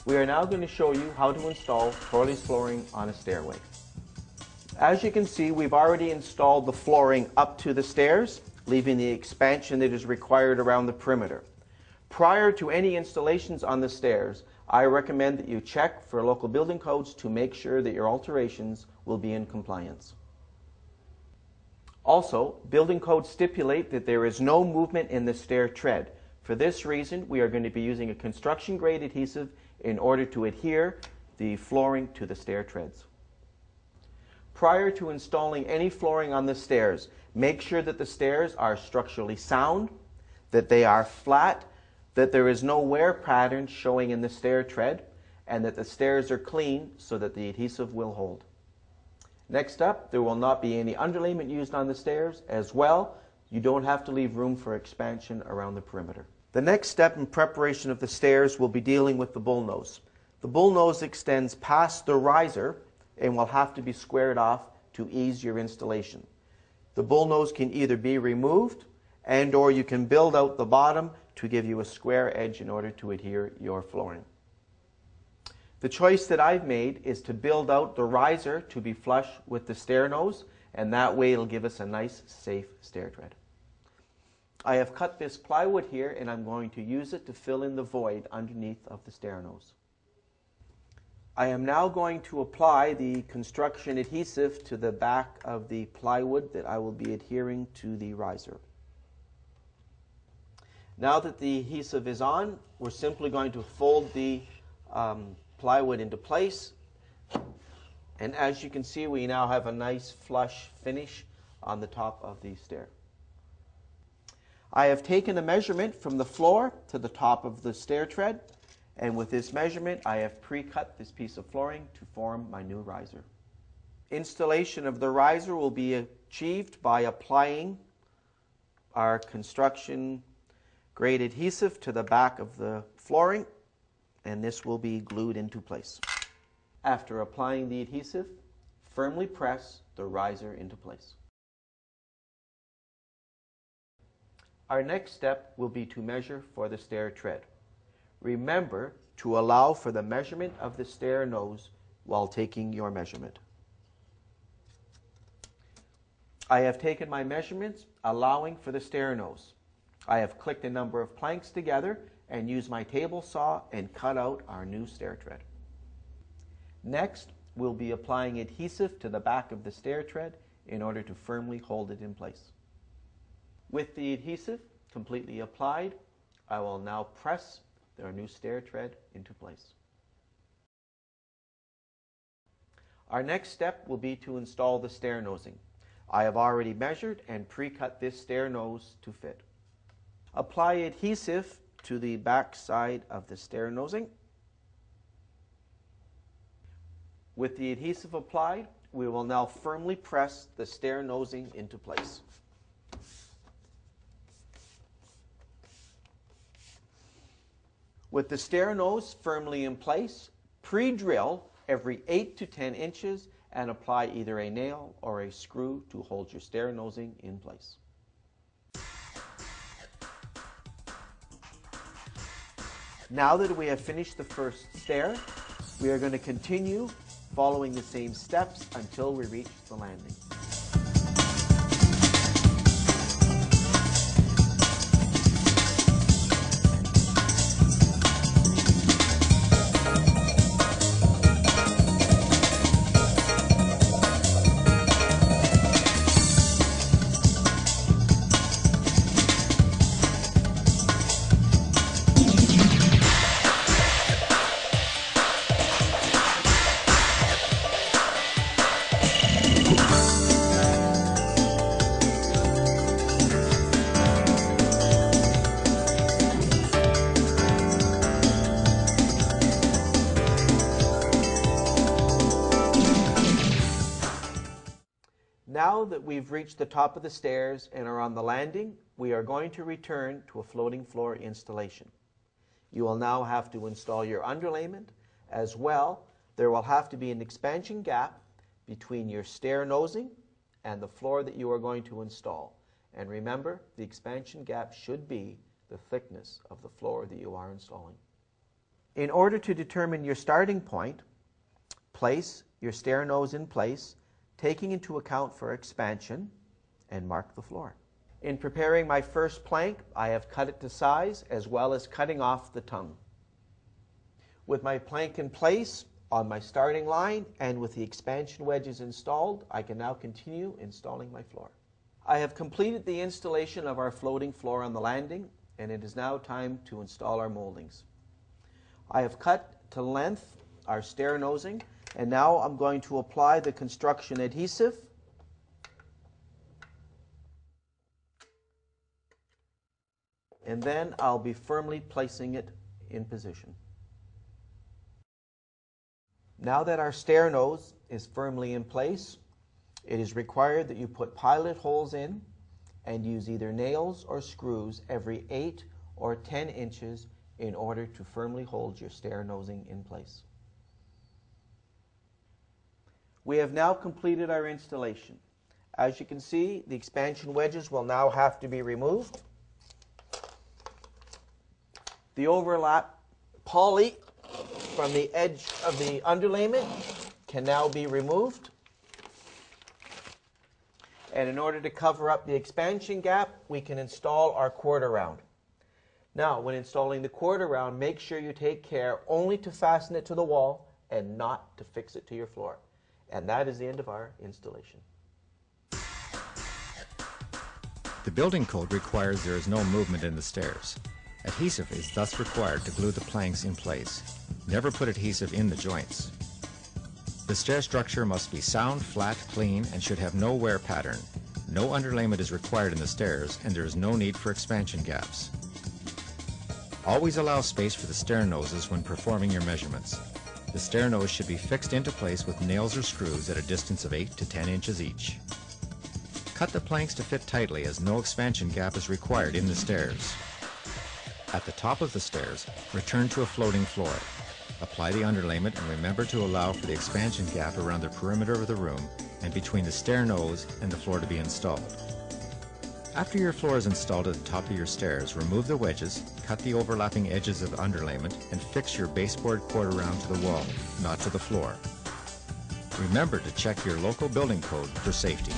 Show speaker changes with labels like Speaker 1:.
Speaker 1: We are now going to show you how to install trellis flooring on a stairway. As you can see, we've already installed the flooring up to the stairs, leaving the expansion that is required around the perimeter. Prior to any installations on the stairs, I recommend that you check for local building codes to make sure that your alterations will be in compliance. Also, building codes stipulate that there is no movement in the stair tread. For this reason, we are going to be using a construction grade adhesive in order to adhere the flooring to the stair treads. Prior to installing any flooring on the stairs, make sure that the stairs are structurally sound, that they are flat, that there is no wear pattern showing in the stair tread, and that the stairs are clean so that the adhesive will hold. Next up, there will not be any underlayment used on the stairs. As well, you don't have to leave room for expansion around the perimeter. The next step in preparation of the stairs will be dealing with the bullnose. The bullnose extends past the riser and will have to be squared off to ease your installation. The bullnose can either be removed or you can build out the bottom to give you a square edge in order to adhere your flooring. The choice that I've made is to build out the riser to be flush with the stair nose, and that way it'll give us a nice, safe stair tread. I have cut this plywood here and I'm going to use it to fill in the void underneath of the stair nose. I am now going to apply the construction adhesive to the back of the plywood that I will be adhering to the riser. Now that the adhesive is on, we're simply going to fold the plywood into place, and as you can see, we now have a nice flush finish on the top of the stair. I have taken a measurement from the floor to the top of the stair tread, and with this measurement I have pre-cut this piece of flooring to form my new riser. Installation of the riser will be achieved by applying our construction grade adhesive to the back of the flooring, and this will be glued into place. After applying the adhesive, firmly press the riser into place. Our next step will be to measure for the stair tread. Remember to allow for the measurement of the stair nose while taking your measurement. I have taken my measurements, allowing for the stair nose. I have clicked a number of planks together and used my table saw and cut out our new stair tread. Next, we'll be applying adhesive to the back of the stair tread in order to firmly hold it in place. With the adhesive completely applied, I will now press our new stair tread into place. Our next step will be to install the stair nosing. I have already measured and pre-cut this stair nose to fit. Apply adhesive to the back side of the stair nosing. With the adhesive applied, we will now firmly press the stair nosing into place. With the stair nose firmly in place, pre-drill every 8 to 10 inches and apply either a nail or a screw to hold your stair nosing in place. Now that we have finished the first stair, we are going to continue following the same steps until we reach the landing. Now that we've reached the top of the stairs and are on the landing, we are going to return to a floating floor installation. You will now have to install your underlayment. As well, there will have to be an expansion gap between your stair nosing and the floor that you are going to install. And remember, the expansion gap should be the thickness of the floor that you are installing. In order to determine your starting point, place your stair nose in place, taking into account for expansion, and mark the floor. In preparing my first plank, I have cut it to size as well as cutting off the tongue. With my plank in place on my starting line and with the expansion wedges installed, I can now continue installing my floor. I have completed the installation of our floating floor on the landing, and it is now time to install our moldings. I have cut to length our stair nosing, and now I'm going to apply the construction adhesive. And then I'll be firmly placing it in position. Now that our stair nose is firmly in place, it is required that you put pilot holes in and use either nails or screws every 8 or 10 inches in order to firmly hold your stair nosing in place. We have now completed our installation. As you can see, the expansion wedges will now have to be removed. The overlap poly from the edge of the underlayment can now be removed. And in order to cover up the expansion gap, we can install our quarter round. Now, when installing the quarter round, make sure you take care only to fasten it to the wall and not to fix it to your floor. And that is the end of our installation.
Speaker 2: The building code requires there is no movement in the stairs. Adhesive is thus required to glue the planks in place. Never put adhesive in the joints. The stair structure must be sound, flat, clean, and should have no wear pattern. No underlayment is required in the stairs, and there is no need for expansion gaps. Always allow space for the stair noses when performing your measurements. The stair nose should be fixed into place with nails or screws at a distance of 8 to 10 inches each. Cut the planks to fit tightly as no expansion gap is required in the stairs. At the top of the stairs, return to a floating floor. Apply the underlayment and remember to allow for the expansion gap around the perimeter of the room and between the stair nose and the floor to be installed. After your floor is installed at the top of your stairs, remove the wedges, cut the overlapping edges of underlayment, and fix your baseboard quarter round to the wall, not to the floor. Remember to check your local building code for safety.